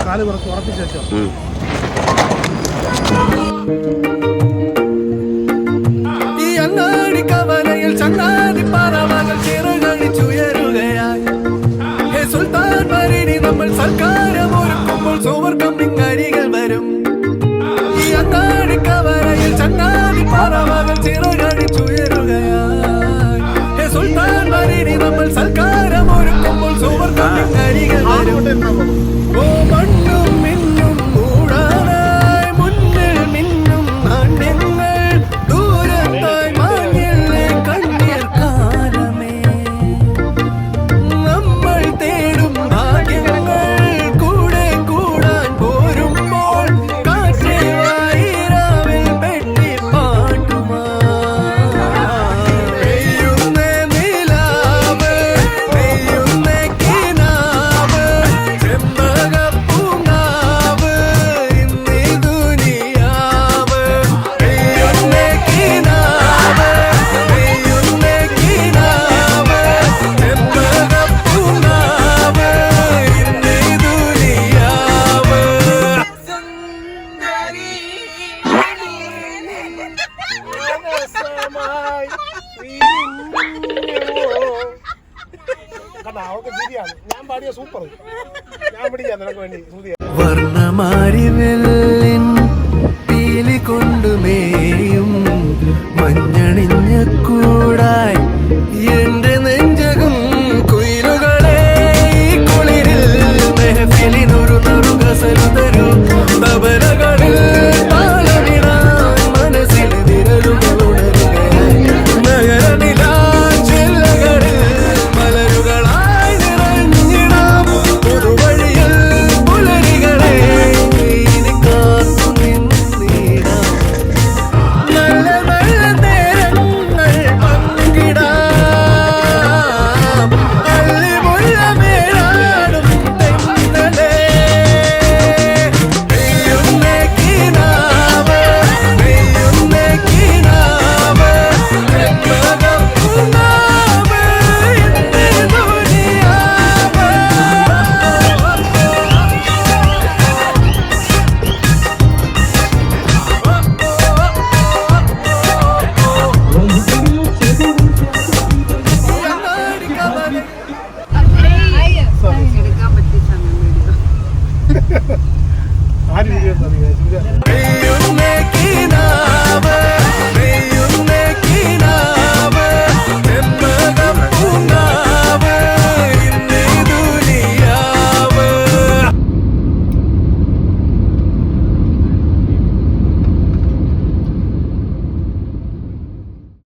കാല് കുറച്ച് ഉറപ്പിച്ച് വെച്ചോ. ഈ അങ്ങാടി കവലയിൽ ചങ്ങാതി പറവകൾ ചിറകടിച്ചുയരുകയായി. ഹേ സുൽത്താൻ മരിനി നമ്മൾ സൽക്കാരം ഒരുക്കുമ്പോൾ സുവർഗം ഇങ്ങരികൾ വരും. ഈ അങ്ങാടി കവലയിൽ ചങ്ങാതി പറവകൾ ചിറകടിച്ചുയരുകയായി. ഹേ സുൽത്താൻ മരിനി നമ്മൾ സൽക്കാരം ഒരുക്കുമ്പോൾ സുവർഗം ഇങ്ങരികൾ വരും. ഓ മണ്ണും മിന്നും മൂടാനായി മുന്നിൽ മിന്നും നാണ്യങ്ങൾ ദൂരത്തായി മാഞ്ഞില്ലേ കണ്ണീർ കാലമേ. നമ്മൾ തേടും ഭാഗ്യങ്ങൾ കൂടെ കൂടാൻ പോരുമ്പോൾ കാറ്റേ വായിരാവിൽ പെട്ടി പാട്ടുമാ. പെയ്യുന്നേ നിലാവ് പെയ്യുന്നേ കിനാവ് ചെമ്പകപ്പൂങ്കാവ് ഇന്നീ ദുനിയാവ്. പെയ്യുന്നേ കിനാവ് പെയ്യുന്നേ കിനാവ് ചെമ്പകപ്പൂങ്കാവ് ഇന്നീ ദുനിയാവ്. അവർക്ക് ശരിയാണ്. ഞാൻ പാടിയ സൂപ്പർ. ഞാൻ പിടിക്കാം നിനക്ക് വേണ്ടി. വർണ്ണമാരിവെല്ലിൻ പീലി കൊണ്ടുമേയും മഞ്ഞണിഞ്ഞ കൂടായി എന്റെ നെഞ്ചകം കുയിലുകളെ ഈ കുളിരിൽ മെഹഫിലിനൊരു നറുകസലു തരൂ. തബലകളിൽ താളമിടാൻ മനസ്സിൽ വിരലുകൾ ഉണരുകയായി. നഗരനിലാ ചില്ലകളിൽ മലരുകളായി നിറഞ്ഞിടാം. പുതുവഴിയിൽ പുലരികളെ ഇനി കാത്തു നിന്നിടാം. നല്ല നല്ല നേരങ്ങൾ പങ്കിടാം. അള്ളിമുല്ല മേലാടും തെന്നലേ. പെയ്യുന്നേ കിനാവ് പെയ്യുന്നേ കിനാവ് ചെമ്പകപ്പൂങ്കാവ് ഇന്നീ ദുനിയാവ്. ആര് വീഡിയോ